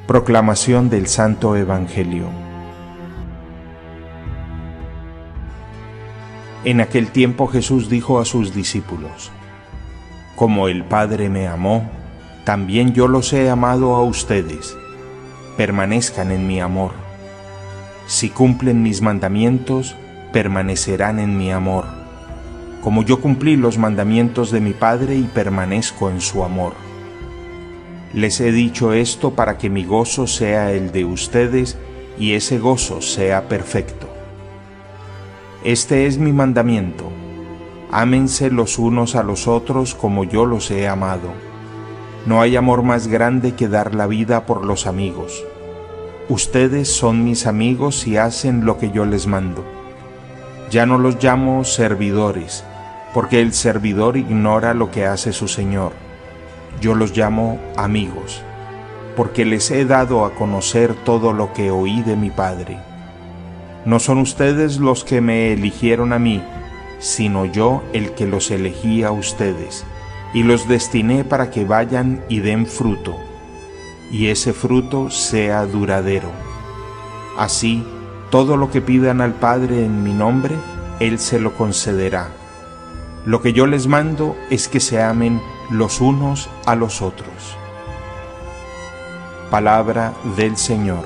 Proclamación del Santo Evangelio. En aquel tiempo Jesús dijo a sus discípulos: Como el Padre me amó, también yo los he amado a ustedes. Permanezcan en mi amor. Si cumplen mis mandamientos, permanecerán en mi amor, como yo cumplí los mandamientos de mi Padre y permanezco en su amor. Les he dicho esto para que mi gozo sea el de ustedes y ese gozo sea perfecto. Este es mi mandamiento: ámense los unos a los otros como yo los he amado. No hay amor más grande que dar la vida por los amigos. Ustedes son mis amigos si hacen lo que yo les mando. Ya no los llamo servidores, porque el servidor ignora lo que hace su Señor. Yo los llamo amigos, porque les he dado a conocer todo lo que oí de mi Padre. No son ustedes los que me eligieron a mí, sino yo el que los elegí a ustedes, y los destiné para que vayan y den fruto, y ese fruto sea duradero. Así, todo lo que pidan al Padre en mi nombre, Él se lo concederá. Lo que yo les mando es que se amen los unos a los otros. Palabra del Señor.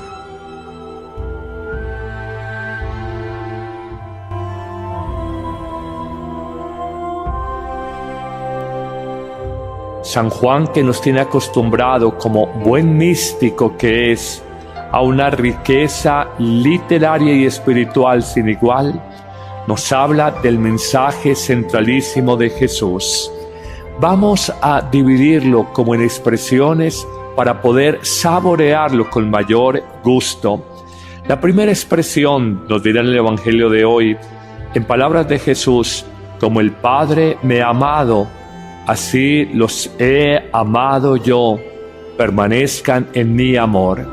San Juan, que nos tiene acostumbrado como buen místico que es a una riqueza literaria y espiritual sin igual, nos habla del mensaje centralísimo de Jesús. Vamos a dividirlo como en expresiones para poder saborearlo con mayor gusto. La primera expresión nos dirá en el Evangelio de hoy, en palabras de Jesús: como el Padre me ha amado, así los he amado yo, permanezcan en mi amor.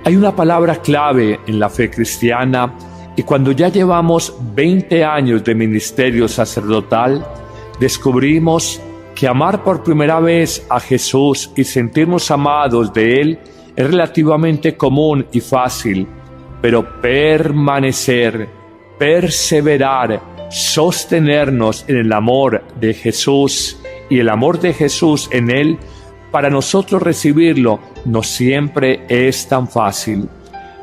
Hay una palabra clave en la fe cristiana, y cuando ya llevamos 20 años de ministerio sacerdotal, descubrimos que amar por primera vez a Jesús y sentirnos amados de Él es relativamente común y fácil, pero permanecer, perseverar, sostenernos en el amor de Jesús y el amor de Jesús en Él, para nosotros recibirlo no siempre es tan fácil.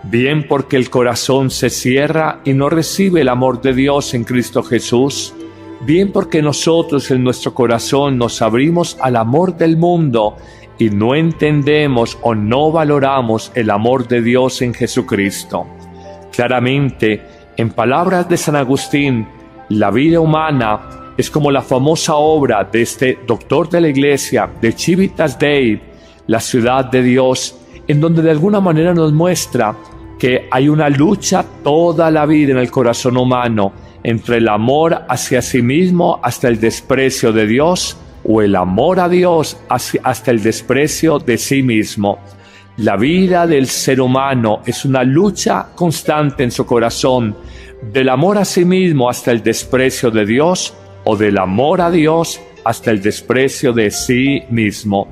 Bien porque el corazón se cierra y no recibe el amor de Dios en Cristo Jesús, bien porque nosotros en nuestro corazón nos abrimos al amor del mundo y no entendemos o no valoramos el amor de Dios en Jesucristo. Claramente, en palabras de San Agustín, la vida humana es como la famosa obra de este doctor de la Iglesia, de Civitas Dei, la ciudad de Dios, en donde de alguna manera nos muestra que hay una lucha toda la vida en el corazón humano entre el amor hacia sí mismo hasta el desprecio de Dios, o el amor a Dios hasta el desprecio de sí mismo. La vida del ser humano es una lucha constante en su corazón, del amor a sí mismo hasta el desprecio de Dios, o del amor a Dios hasta el desprecio de sí mismo.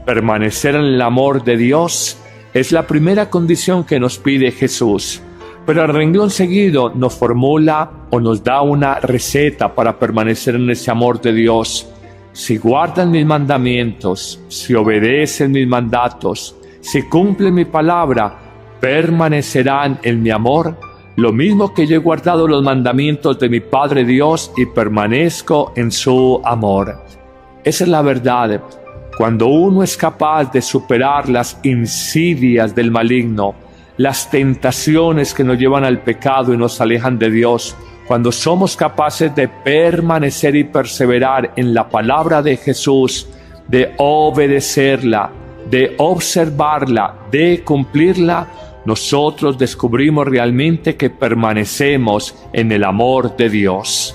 Permanecer en el amor de Dios es la primera condición que nos pide Jesús, pero al renglón seguido nos formula o nos da una receta para permanecer en ese amor de Dios. Si guardan mis mandamientos, si obedecen mis mandatos, si cumplen mi palabra, permanecerán en mi amor, lo mismo que yo he guardado los mandamientos de mi Padre Dios y permanezco en su amor. Esa es la verdad. Cuando uno es capaz de superar las insidias del maligno, las tentaciones que nos llevan al pecado y nos alejan de Dios, cuando somos capaces de permanecer y perseverar en la palabra de Jesús, de obedecerla, de observarla, de cumplirla, nosotros descubrimos realmente que permanecemos en el amor de Dios.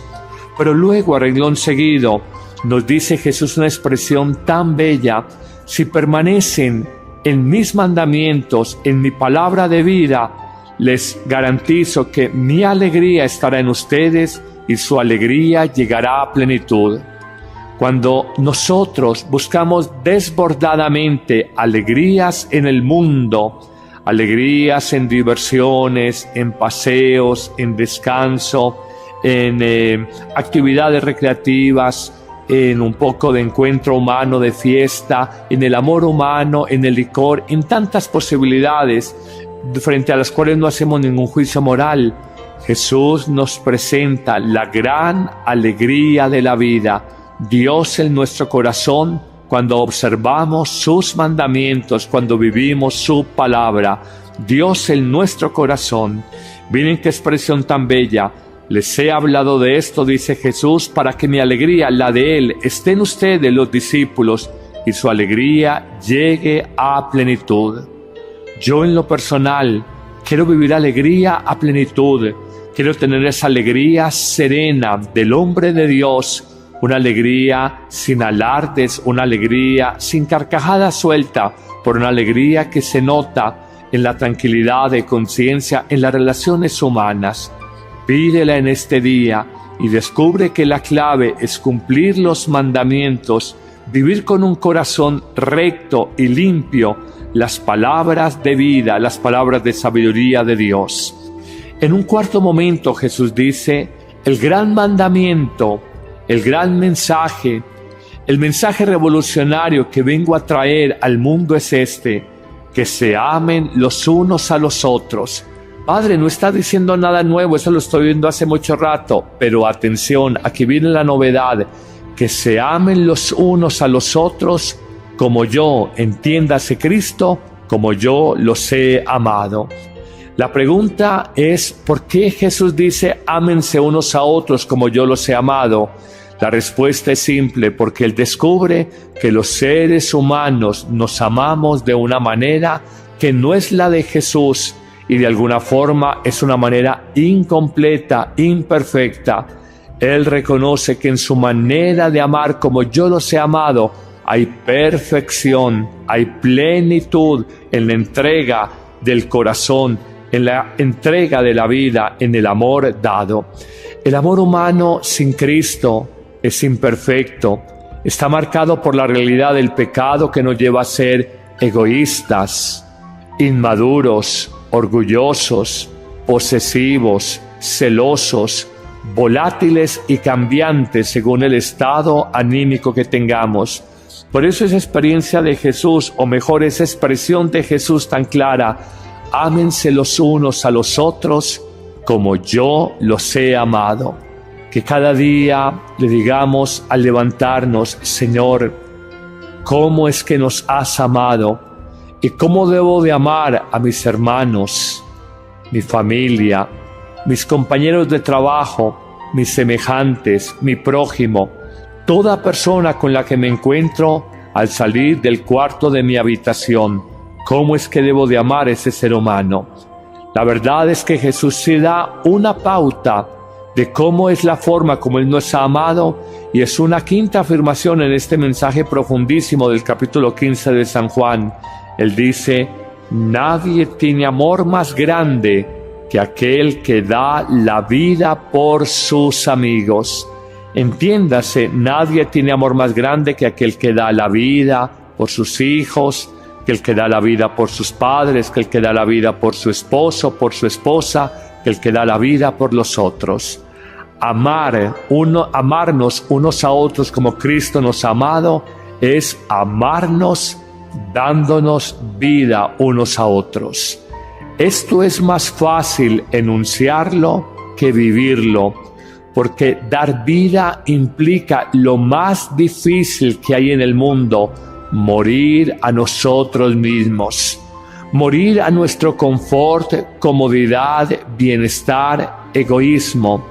Pero luego, a renglón seguido, nos dice Jesús una expresión tan bella: si permanecen en mis mandamientos, en mi palabra de vida, les garantizo que mi alegría estará en ustedes y su alegría llegará a plenitud. Cuando nosotros buscamos desbordadamente alegrías en el mundo, alegrías en diversiones, en paseos, en descanso, en actividades recreativas, en un poco de encuentro humano, de fiesta, en el amor humano, en el licor, en tantas posibilidades frente a las cuales no hacemos ningún juicio moral, Jesús nos presenta la gran alegría de la vida, Dios en nuestro corazón, cuando observamos sus mandamientos, cuando vivimos su palabra, Dios en nuestro corazón. Miren qué expresión tan bella. Les he hablado de esto, dice Jesús, para que mi alegría, la de Él, esté en ustedes, los discípulos, y su alegría llegue a plenitud. Yo en lo personal quiero vivir alegría a plenitud. Quiero tener esa alegría serena del hombre de Dios, una alegría sin alardes, una alegría sin carcajada suelta, por una alegría que se nota en la tranquilidad de conciencia, en las relaciones humanas. Pídela en este día y descubre que la clave es cumplir los mandamientos, vivir con un corazón recto y limpio las palabras de vida, las palabras de sabiduría de Dios. En un cuarto momento Jesús dice, el gran mandamiento, el gran mensaje, el mensaje revolucionario que vengo a traer al mundo es este, que se amen los unos a los otros. Padre, no está diciendo nada nuevo, eso lo estoy viendo hace mucho rato, pero atención, aquí viene la novedad, que se amen los unos a los otros como yo, entiéndase Cristo, como yo los he amado. La pregunta es, ¿por qué Jesús dice, ámense unos a otros como yo los he amado? La respuesta es simple, porque Él descubre que los seres humanos nos amamos de una manera que no es la de Jesús y de alguna forma es una manera incompleta, imperfecta. Él reconoce que en su manera de amar como yo los he amado hay perfección, hay plenitud en la entrega del corazón, en la entrega de la vida, en el amor dado. El amor humano sin Cristo es imperfecto, está marcado por la realidad del pecado que nos lleva a ser egoístas, inmaduros, orgullosos, posesivos, celosos, volátiles y cambiantes según el estado anímico que tengamos. Por eso esa experiencia de Jesús, o mejor esa expresión de Jesús tan clara, ámense los unos a los otros como yo los he amado. Que cada día le digamos al levantarnos, Señor, ¿cómo es que nos has amado? ¿Y cómo debo de amar a mis hermanos, mi familia, mis compañeros de trabajo, mis semejantes, mi prójimo, toda persona con la que me encuentro al salir del cuarto de mi habitación? ¿Cómo es que debo de amar a ese ser humano? La verdad es que Jesús sí da una pauta de cómo es la forma como Él nos ha amado, y es una quinta afirmación en este mensaje profundísimo del capítulo 15 de San Juan. Él dice, nadie tiene amor más grande que aquel que da la vida por sus amigos. Entiéndase, nadie tiene amor más grande que aquel que da la vida por sus hijos, que el que da la vida por sus padres, que el que da la vida por su esposo, por su esposa, que el que da la vida por los otros. Amarnos unos a otros como Cristo nos ha amado, es amarnos dándonos vida unos a otros. Esto es más fácil enunciarlo que vivirlo, porque dar vida implica lo más difícil que hay en el mundo, morir a nosotros mismos, morir a nuestro confort, comodidad, bienestar, egoísmo,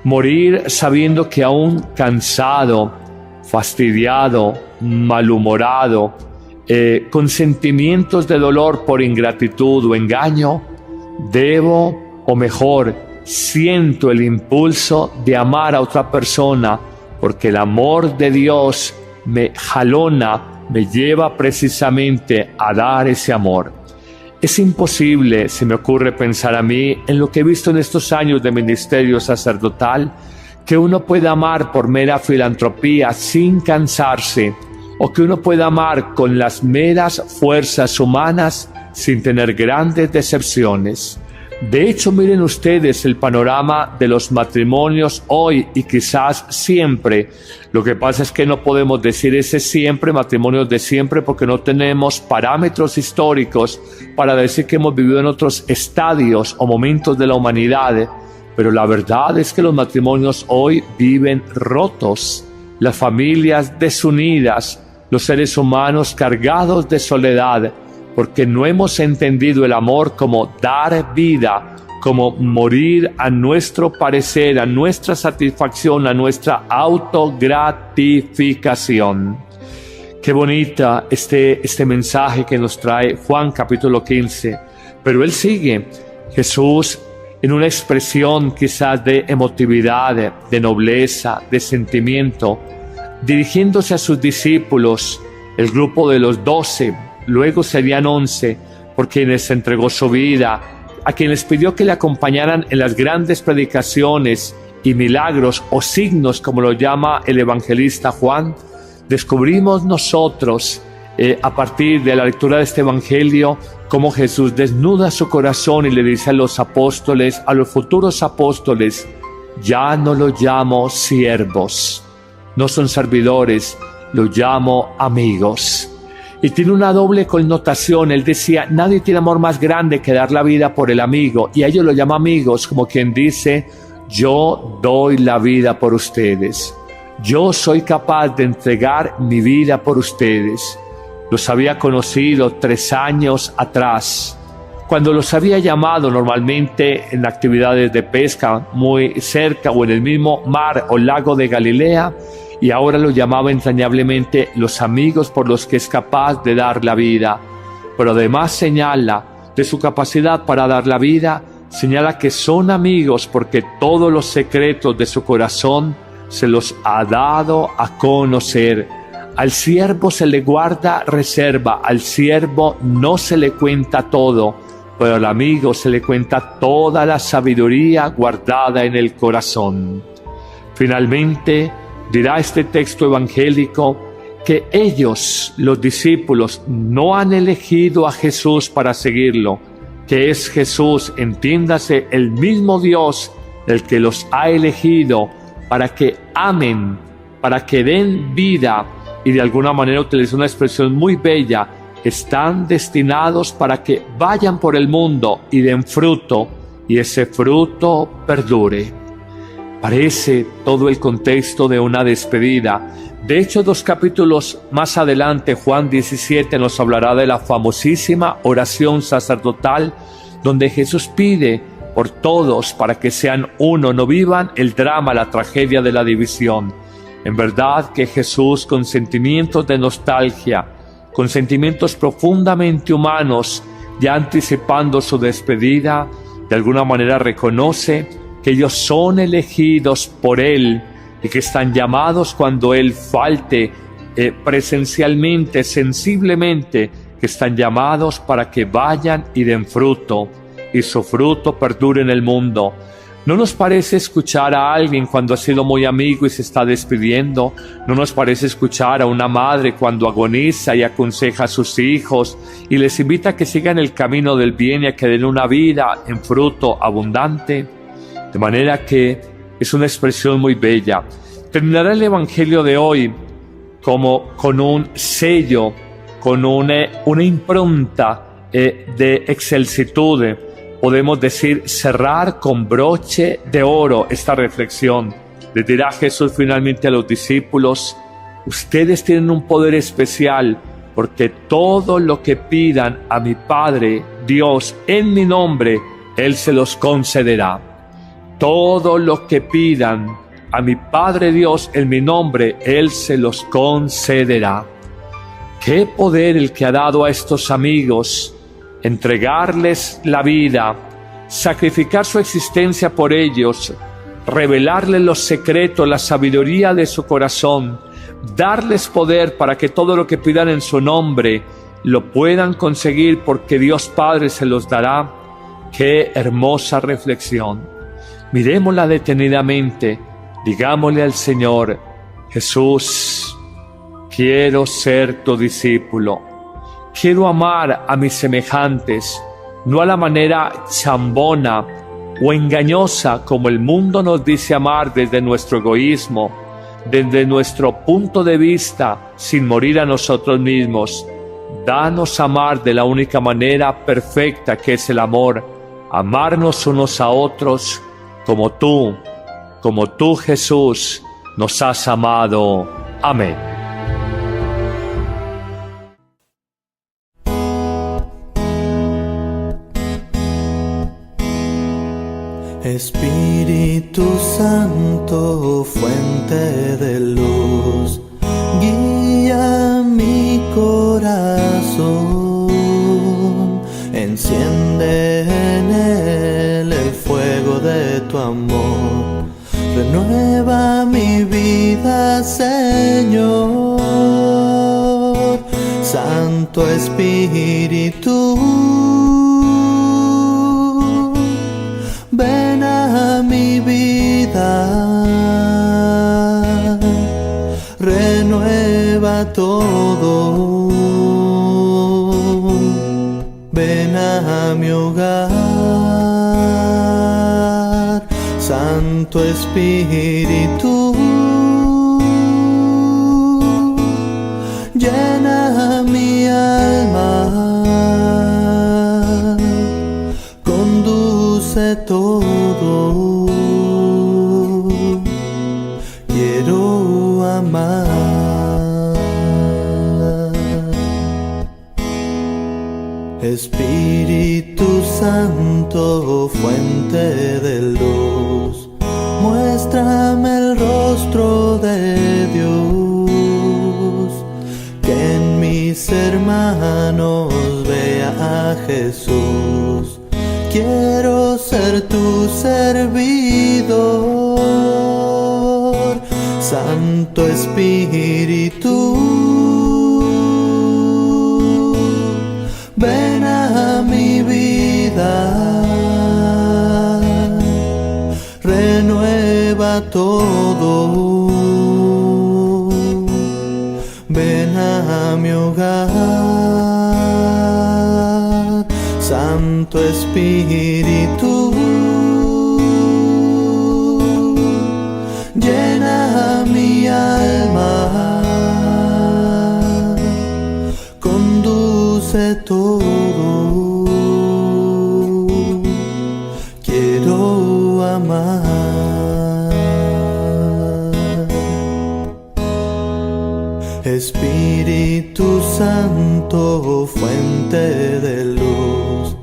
morir sabiendo que aún cansado, fastidiado, malhumorado, con sentimientos de dolor por ingratitud o engaño, debo, o mejor, siento el impulso de amar a otra persona, porque el amor de Dios me jalona, me lleva precisamente a dar ese amor. Es imposible, se me ocurre pensar a mí, en lo que he visto en estos años de ministerio sacerdotal, que uno pueda amar por mera filantropía sin cansarse, o que uno pueda amar con las meras fuerzas humanas sin tener grandes decepciones. De hecho, miren ustedes el panorama de los matrimonios hoy y quizás siempre. Lo que pasa es que no podemos decir ese siempre, matrimonios de siempre, porque no tenemos parámetros históricos para decir que hemos vivido en otros estadios o momentos de la humanidad. Pero la verdad es que los matrimonios hoy viven rotos, las familias desunidas, los seres humanos cargados de soledad, porque no hemos entendido el amor como dar vida, como morir a nuestro parecer, a nuestra satisfacción, a nuestra autogratificación. Qué bonita este mensaje que nos trae Juan capítulo 15. Pero él sigue, Jesús, en una expresión quizás de emotividad, de nobleza, de sentimiento, dirigiéndose a sus discípulos, el grupo de los 12, luego serían 11, por quienes entregó su vida, a quienes pidió que le acompañaran en las grandes predicaciones y milagros o signos, como lo llama el evangelista Juan. Descubrimos nosotros, a partir de la lectura de este evangelio, cómo Jesús desnuda su corazón y le dice a los apóstoles, a los futuros apóstoles: ya no los llamo siervos, no son servidores, los llamo amigos. Y tiene una doble connotación. Él decía, nadie tiene amor más grande que dar la vida por el amigo, y a ellos lo llama amigos, como quien dice, yo doy la vida por ustedes, yo soy capaz de entregar mi vida por ustedes. Los había conocido 3 años atrás, cuando los había llamado normalmente en actividades de pesca muy cerca o en el mismo mar o lago de Galilea, y ahora los llamaba entrañablemente los amigos por los que es capaz de dar la vida. Pero además señala de su capacidad para dar la vida, señala que son amigos porque todos los secretos de su corazón se los ha dado a conocer. Al siervo se le guarda reserva, al siervo no se le cuenta todo, pero al amigo se le cuenta toda la sabiduría guardada en el corazón. Finalmente, dirá este texto evangélico que ellos, los discípulos, no han elegido a Jesús para seguirlo, que es Jesús, entiéndase, el mismo Dios, el que los ha elegido para que amen, para que den vida, y de alguna manera utiliza una expresión muy bella, están destinados para que vayan por el mundo y den fruto, y ese fruto perdure. Parece todo el contexto de una despedida. De hecho, 2 capítulos más adelante, Juan 17 nos hablará de la famosísima oración sacerdotal, donde Jesús pide por todos para que sean uno, no vivan el drama, la tragedia de la división. En verdad que Jesús, con sentimientos de nostalgia, con sentimientos profundamente humanos, ya anticipando su despedida, de alguna manera reconoce que ellos son elegidos por Él y que están llamados cuando Él falte presencialmente, sensiblemente, que están llamados para que vayan y den fruto, y su fruto perdure en el mundo. ¿No nos parece escuchar a alguien cuando ha sido muy amigo y se está despidiendo? ¿No nos parece escuchar a una madre cuando agoniza y aconseja a sus hijos y les invita a que sigan el camino del bien y a que den una vida en fruto abundante? De manera que es una expresión muy bella. Terminará el Evangelio de hoy como con un sello, con una impronta de excelsitud. Podemos decir, cerrar con broche de oro esta reflexión. Les dirá Jesús finalmente a los discípulos: ustedes tienen un poder especial, porque todo lo que pidan a mi Padre Dios en mi nombre, Él se los concederá. Todo lo que pidan a mi Padre Dios en mi nombre, Él se los concederá. Qué poder el que ha dado a estos amigos, entregarles la vida, sacrificar su existencia por ellos, revelarles los secretos, la sabiduría de su corazón, darles poder para que todo lo que pidan en su nombre lo puedan conseguir porque Dios Padre se los dará. Qué hermosa reflexión. Mirémosla detenidamente Digámosle al Señor: Jesús, quiero ser tu discípulo. Quiero amar a mis semejantes, no a la manera chambona o engañosa como el mundo nos dice amar desde nuestro egoísmo, desde nuestro punto de vista, sin morir a nosotros mismos. Danos amar de la única manera perfecta que es el amor, amarnos unos a otros como tú, Jesús, nos has amado. Amén. Espíritu Santo, fuente de luz, guía mi corazón, enciende en él el fuego de tu amor, renueva mi vida, Señor. Santo Espíritu, ven a mi vida, renueva todo, ven a mi hogar. Santo Espíritu, llena mi alma, conduce todo, quiero amar. Espíritu Santo, fuente de luz, muéstrame el rostro de Dios, que en mis hermanos vea a Jesús. Quiero ser tu servidor, Santo Espíritu, ven a mi vida, renueva todo, ven a mi hogar. Santo Espíritu, llena mi alma, conduce todo, quiero amar. Espíritu Santo, fuente de luz,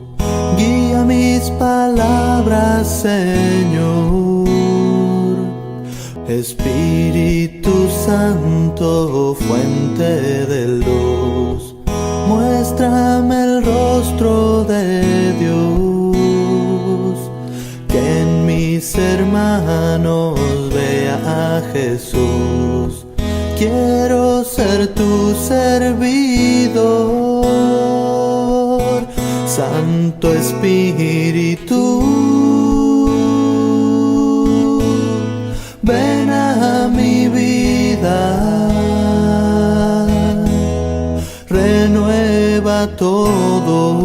guía mis palabras, Señor. Espíritu Santo, fuente de luz, muéstrame el rostro de Dios, que en mis hermanos vea a Jesús. Quiero ser tu servidor, Santo Espíritu, ven a mi vida, renueva todo,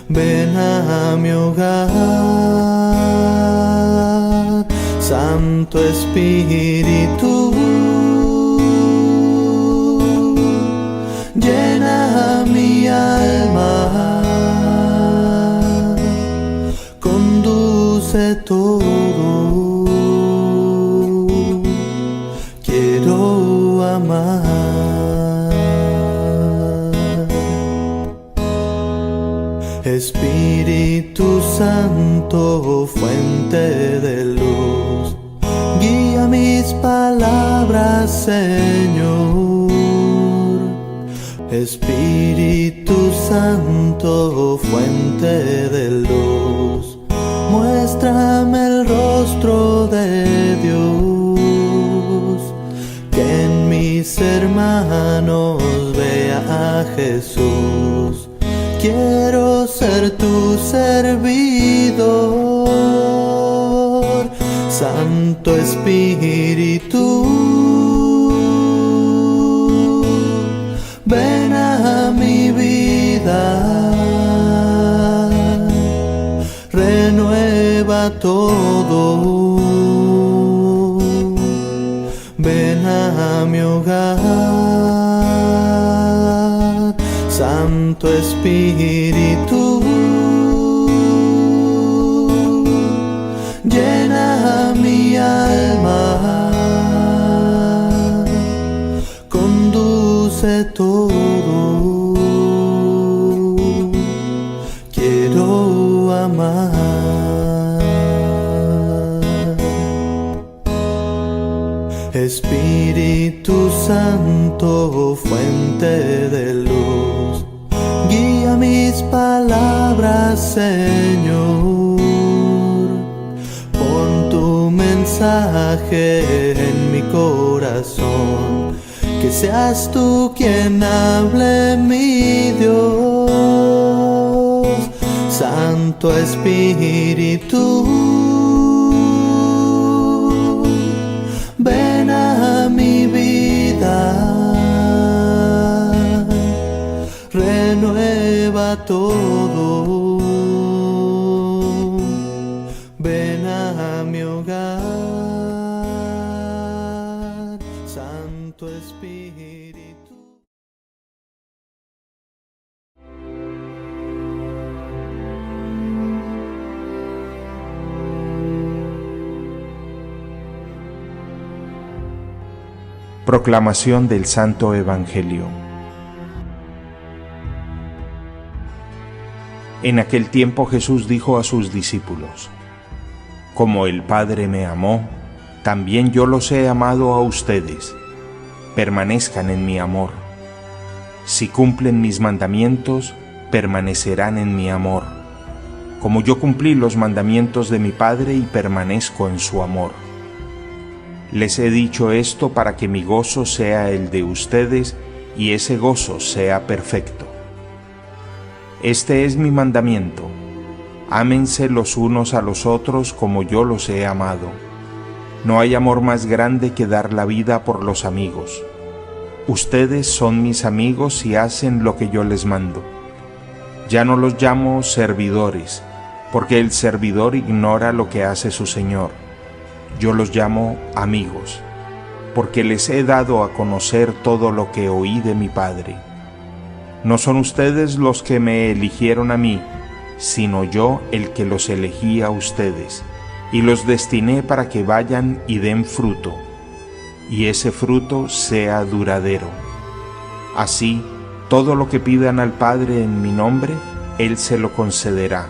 ven a mi hogar. Santo Espíritu, llena mi alma, conduce todo, quiero amar. Espíritu Santo, fuente de luz, guía mis palabras, Señor. Espíritu Santo, fuente de luz, muéstrame el rostro de Dios, que en mis hermanos vea a Jesús. Quiero ser tu servidor, Santo Espíritu, ven a mi vida, renueva todo, ven a mi hogar, Santo Espíritu, llena mi alma, conduce todo, quiero amar. Espíritu Santo, fuente de luz, guía mis palabras, Señor. Pon tu mensaje en mi corazón, que seas tú quien hable, mi Dios. Santo Espíritu, ven a mi vida, renueva todo, ven a mi hogar, Santo Espíritu. Proclamación del Santo Evangelio. En aquel tiempo Jesús dijo a sus discípulos: Como el Padre me amó, también yo los he amado a ustedes. Permanezcan en mi amor. Si cumplen mis mandamientos, permanecerán en mi amor, como yo cumplí los mandamientos de mi Padre y permanezco en su amor. Les he dicho esto para que mi gozo sea el de ustedes y ese gozo sea perfecto. Este es mi mandamiento: ámense los unos a los otros como yo los he amado. No hay amor más grande que dar la vida por los amigos. Ustedes son mis amigos si hacen lo que yo les mando. Ya no los llamo servidores, porque el servidor ignora lo que hace su Señor. Yo los llamo amigos, porque les he dado a conocer todo lo que oí de mi Padre. No son ustedes los que me eligieron a mí, sino yo el que los elegí a ustedes, y los destiné para que vayan y den fruto, y ese fruto sea duradero. Así, todo lo que pidan al Padre en mi nombre, Él se lo concederá.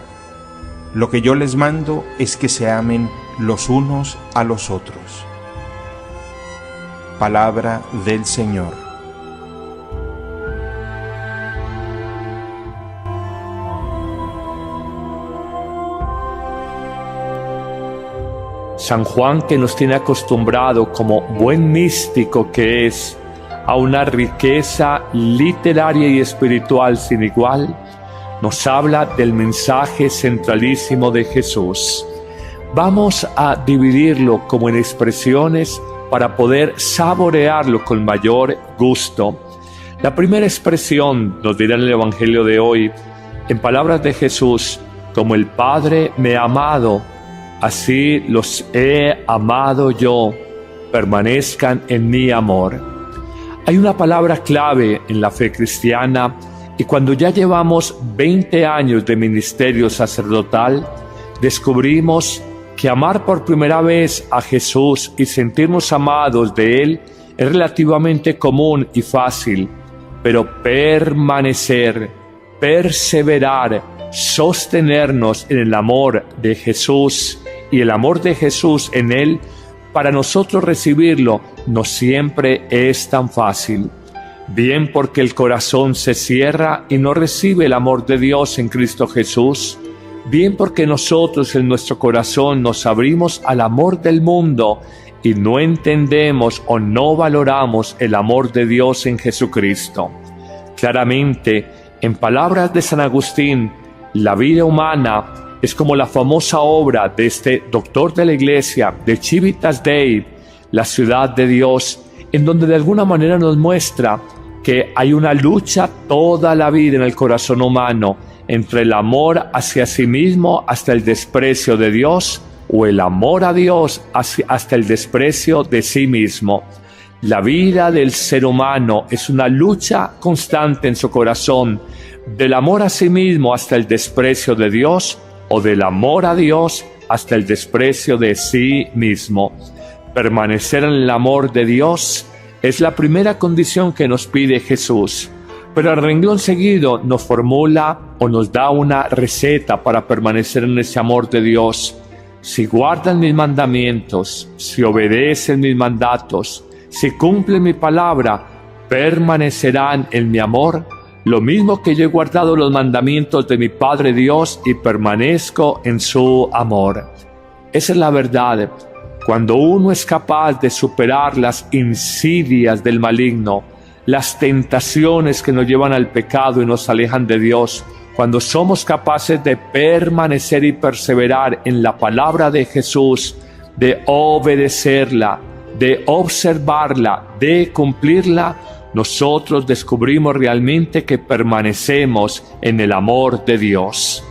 Lo que yo les mando es que se amen los unos a los otros. Palabra del Señor. San Juan, que nos tiene acostumbrado como buen místico que es a una riqueza literaria y espiritual sin igual, nos habla del mensaje centralísimo de Jesús. Vamos a dividirlo como en expresiones para poder saborearlo con mayor gusto. La primera expresión nos dirá en el Evangelio de hoy, en palabras de Jesús: como el Padre me ha amado, así los he amado yo, permanezcan en mi amor. Hay una palabra clave en la fe cristiana, y cuando ya llevamos 20 años de ministerio sacerdotal, descubrimos que amar por primera vez a Jesús y sentirnos amados de Él es relativamente común y fácil, pero permanecer, perseverar, sostenernos en el amor de Jesús y el amor de Jesús en Él, para nosotros recibirlo no siempre es tan fácil. Bien porque el corazón se cierra y no recibe el amor de Dios en Cristo Jesús, bien porque nosotros en nuestro corazón nos abrimos al amor del mundo y no entendemos o no valoramos el amor de Dios en Jesucristo. Claramente, en palabras de San Agustín, la vida humana es como la famosa obra de este doctor de la iglesia, de Civitas Dei, la ciudad de Dios, en donde de alguna manera nos muestra que hay una lucha toda la vida en el corazón humano entre el amor hacia sí mismo hasta el desprecio de Dios, o el amor a Dios hasta el desprecio de sí mismo. La vida del ser humano es una lucha constante en su corazón, del amor a sí mismo hasta el desprecio de Dios, o del amor a Dios hasta el desprecio de sí mismo. Permanecer en el amor de Dios es la primera condición que nos pide Jesús, pero al renglón seguido nos formula o nos da una receta para permanecer en ese amor de Dios. Si guardan mis mandamientos, si obedecen mis mandatos, si cumplen mi palabra, permanecerán en mi amor, lo mismo que yo he guardado los mandamientos de mi Padre Dios y permanezco en su amor. Esa es la verdad. Cuando uno es capaz de superar las insidias del maligno, las tentaciones que nos llevan al pecado y nos alejan de Dios, cuando somos capaces de permanecer y perseverar en la palabra de Jesús, de obedecerla, de observarla, de cumplirla, nosotros descubrimos realmente que permanecemos en el amor de Dios.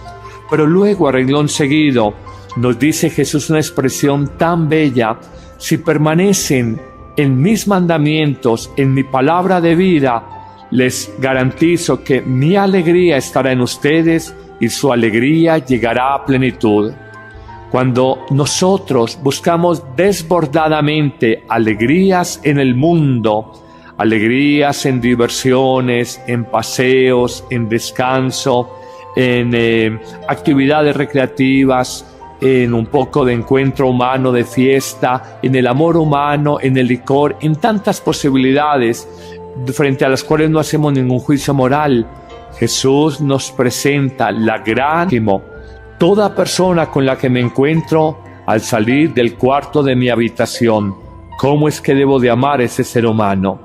Pero luego, a renglón seguido, nos dice Jesús una expresión tan bella: si permanecen en mis mandamientos, en mi palabra de vida, les garantizo que mi alegría estará en ustedes y su alegría llegará a plenitud. Cuando nosotros buscamos desbordadamente alegrías en el mundo, alegrías en diversiones, en paseos, en descanso, en actividades recreativas, en un poco de encuentro humano, de fiesta, en el amor humano, en el licor, en tantas posibilidades frente a las cuales no hacemos ningún juicio moral, Jesús nos presenta la gran... Toda persona con la que me encuentro al salir del cuarto de mi habitación, ¿cómo es que debo de amar a ese ser humano?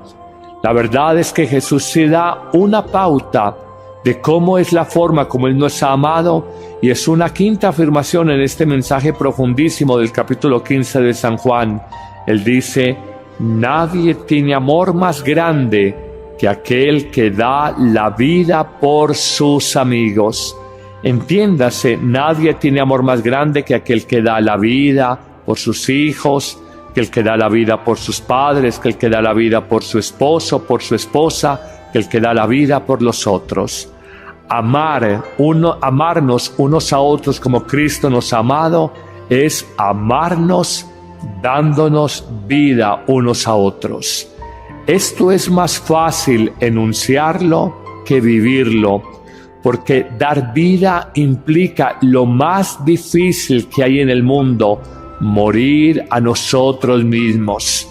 La verdad es que Jesús se da una pauta de cómo es la forma como Él nos ha amado, y es una quinta afirmación en este mensaje profundísimo del capítulo 15 de San Juan. Él dice: nadie tiene amor más grande que aquel que da la vida por sus amigos. Entiéndase, nadie tiene amor más grande que aquel que da la vida por sus hijos, que el que da la vida por sus padres, que el que da la vida por su esposo, por su esposa, que el que da la vida por los otros. Amarnos unos a otros como Cristo nos ha amado es amarnos dándonos vida unos a otros. Esto es más fácil enunciarlo que vivirlo, porque dar vida implica lo más difícil que hay en el mundo: morir a nosotros mismos,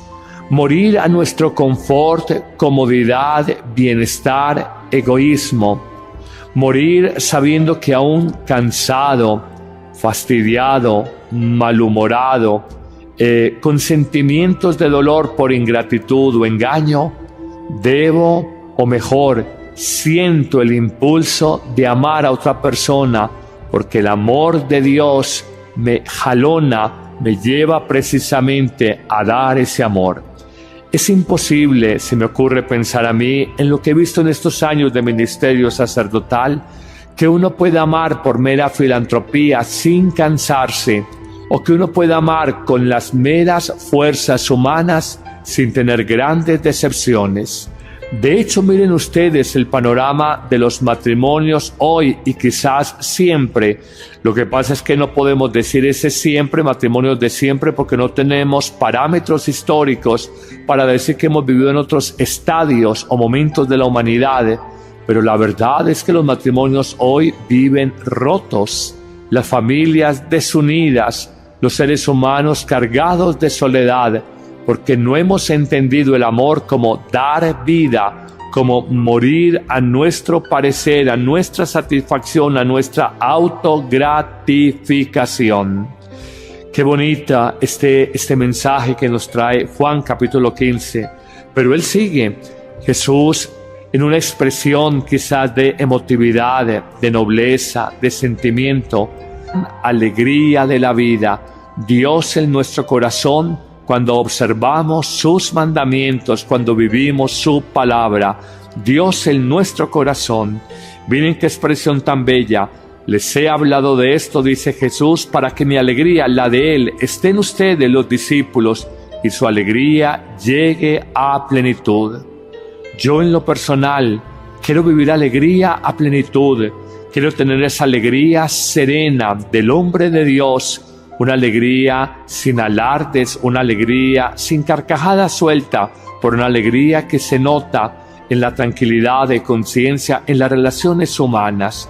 morir a nuestro confort, comodidad, bienestar, egoísmo, morir sabiendo que aún cansado, fastidiado, malhumorado, con sentimientos de dolor por ingratitud o engaño, debo, o mejor, siento el impulso de amar a otra persona, porque el amor de Dios me jalona, me lleva precisamente a dar ese amor. Es imposible, se me ocurre pensar a mí, en lo que he visto en estos años de ministerio sacerdotal, que uno pueda amar por mera filantropía sin cansarse, o que uno pueda amar con las meras fuerzas humanas sin tener grandes decepciones. De hecho, miren ustedes el panorama de los matrimonios hoy y quizás siempre. Lo que pasa es que no podemos decir ese siempre, matrimonios de siempre, porque no tenemos parámetros históricos para decir que hemos vivido en otros estadios o momentos de la humanidad. Pero la verdad es que los matrimonios hoy viven rotos, las familias desunidas, los seres humanos cargados de soledad, porque no hemos entendido el amor como dar vida, como morir a nuestro parecer, a nuestra satisfacción, a nuestra autogratificación. Qué bonita este mensaje que nos trae Juan capítulo 15. Pero él sigue, Jesús, en una expresión quizás de emotividad, de nobleza, de sentimiento, alegría de la vida. Dios en nuestro corazón cuando observamos sus mandamientos, cuando vivimos su palabra. Dios en nuestro corazón. Miren qué expresión tan bella. Les he hablado de esto, dice Jesús, para que mi alegría, la de Él, esté en ustedes, los discípulos, y su alegría llegue a plenitud. Yo en lo personal quiero vivir alegría a plenitud. Quiero tener esa alegría serena del hombre de Dios, una alegría sin alardes, una alegría sin carcajada suelta, por una alegría que se nota en la tranquilidad de conciencia, en las relaciones humanas.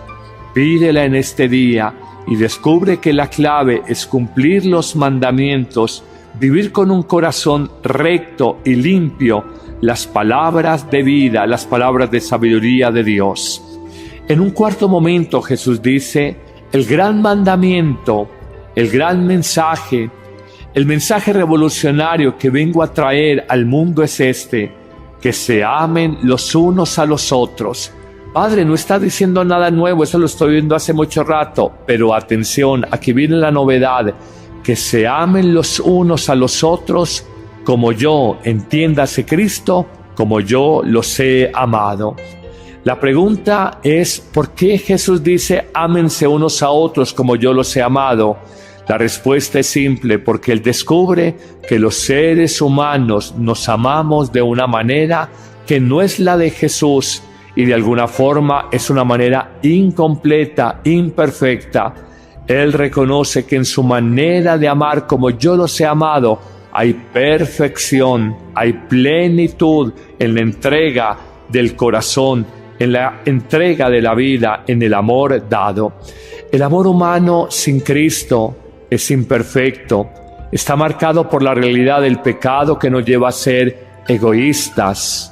Pídela en este día y descubre que la clave es cumplir los mandamientos, vivir con un corazón recto y limpio las palabras de vida, las palabras de sabiduría de Dios. En un cuarto momento Jesús dice, el gran mandamiento, el gran mensaje, el mensaje revolucionario que vengo a traer al mundo es este, que se amen los unos a los otros. Padre, no está diciendo nada nuevo, eso lo estoy viendo hace mucho rato, pero atención, aquí viene la novedad, que se amen los unos a los otros como yo, entiéndase Cristo, como yo los he amado. La pregunta es, ¿por qué Jesús dice, ámense unos a otros como yo los he amado? La respuesta es simple, porque Él descubre que los seres humanos nos amamos de una manera que no es la de Jesús, y de alguna forma es una manera incompleta, imperfecta. Él reconoce que en su manera de amar como yo los he amado, hay perfección, hay plenitud en la entrega del corazón, en la entrega de la vida, en el amor dado. El amor humano sin Cristo es imperfecto, está marcado por la realidad del pecado que nos lleva a ser egoístas,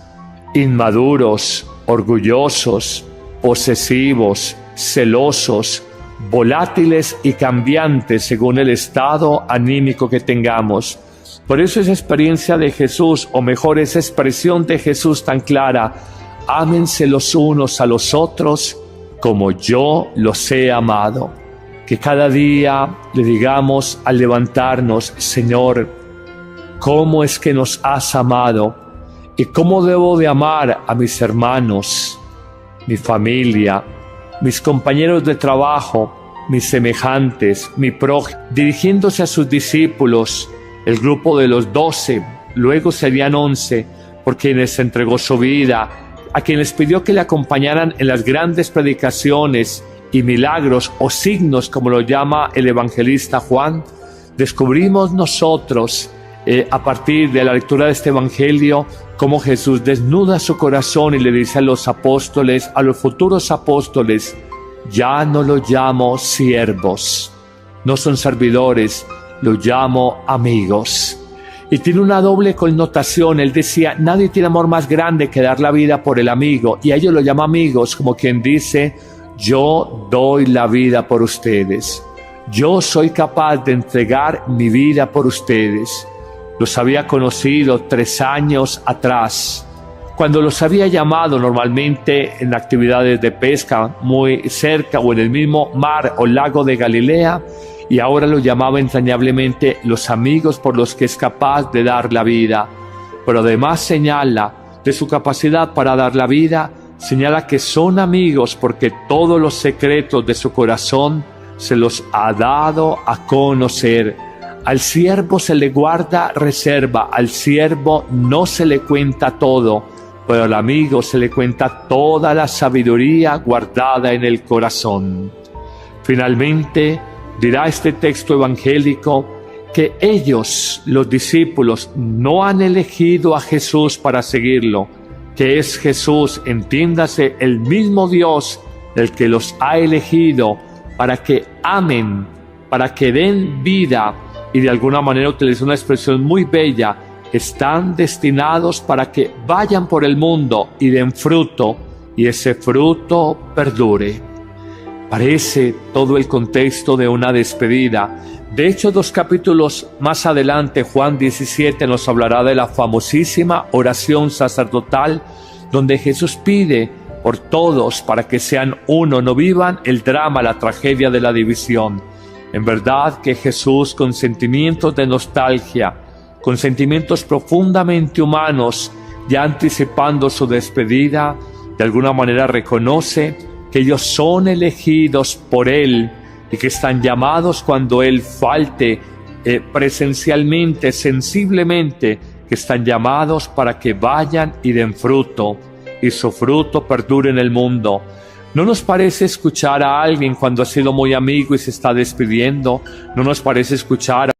inmaduros, orgullosos, posesivos, celosos, volátiles y cambiantes según el estado anímico que tengamos. Por eso esa experiencia de Jesús, o mejor esa expresión de Jesús tan clara, ámense los unos a los otros como yo los he amado. Que cada día le digamos al levantarnos, Señor, ¿cómo es que nos has amado? ¿Y cómo debo de amar a mis hermanos, mi familia, mis compañeros de trabajo, mis semejantes, mi prójimo? Dirigiéndose a sus discípulos, el grupo de los 12, luego serían 11, por quienes entregó su vida, a quienes pidió que le acompañaran en las grandes predicaciones y milagros o signos, como lo llama el evangelista Juan. Descubrimos nosotros, a partir de la lectura de este evangelio, cómo Jesús desnuda su corazón y le dice a los apóstoles, a los futuros apóstoles, ya no los llamo siervos, no son servidores, los llamo amigos. Y tiene una doble connotación. Él decía, nadie tiene amor más grande que dar la vida por el amigo, y a ellos lo llama amigos, como quien dice, yo doy la vida por ustedes, yo soy capaz de entregar mi vida por ustedes. Los había conocido 3 años atrás, cuando los había llamado normalmente en actividades de pesca muy cerca o en el mismo mar o lago de Galilea, y ahora los llamaba entrañablemente los amigos por los que es capaz de dar la vida. Pero además señala de su capacidad para dar la vida, señala que son amigos porque todos los secretos de su corazón se los ha dado a conocer. Al siervo se le guarda reserva, al siervo no se le cuenta todo, pero al amigo se le cuenta toda la sabiduría guardada en el corazón. Finalmente, dirá este texto evangélico que ellos, los discípulos, no han elegido a Jesús para seguirlo, que es Jesús, entiéndase, el mismo Dios, el que los ha elegido para que amen, para que den vida, y de alguna manera utiliza una expresión muy bella, están destinados para que vayan por el mundo y den fruto, y ese fruto perdure. Parece todo el contexto de una despedida. De hecho, 2 capítulos más adelante, Juan 17 nos hablará de la famosísima oración sacerdotal, donde Jesús pide por todos para que sean uno, no vivan el drama, la tragedia de la división. En verdad que Jesús, con sentimientos de nostalgia, con sentimientos profundamente humanos, ya anticipando su despedida, de alguna manera reconoce que ellos son elegidos por Él y que están llamados cuando Él falte presencialmente, sensiblemente, que están llamados para que vayan y den fruto, y su fruto perdure en el mundo. ¿No nos parece escuchar a alguien cuando ha sido muy amigo y se está despidiendo? ¿No nos parece escuchar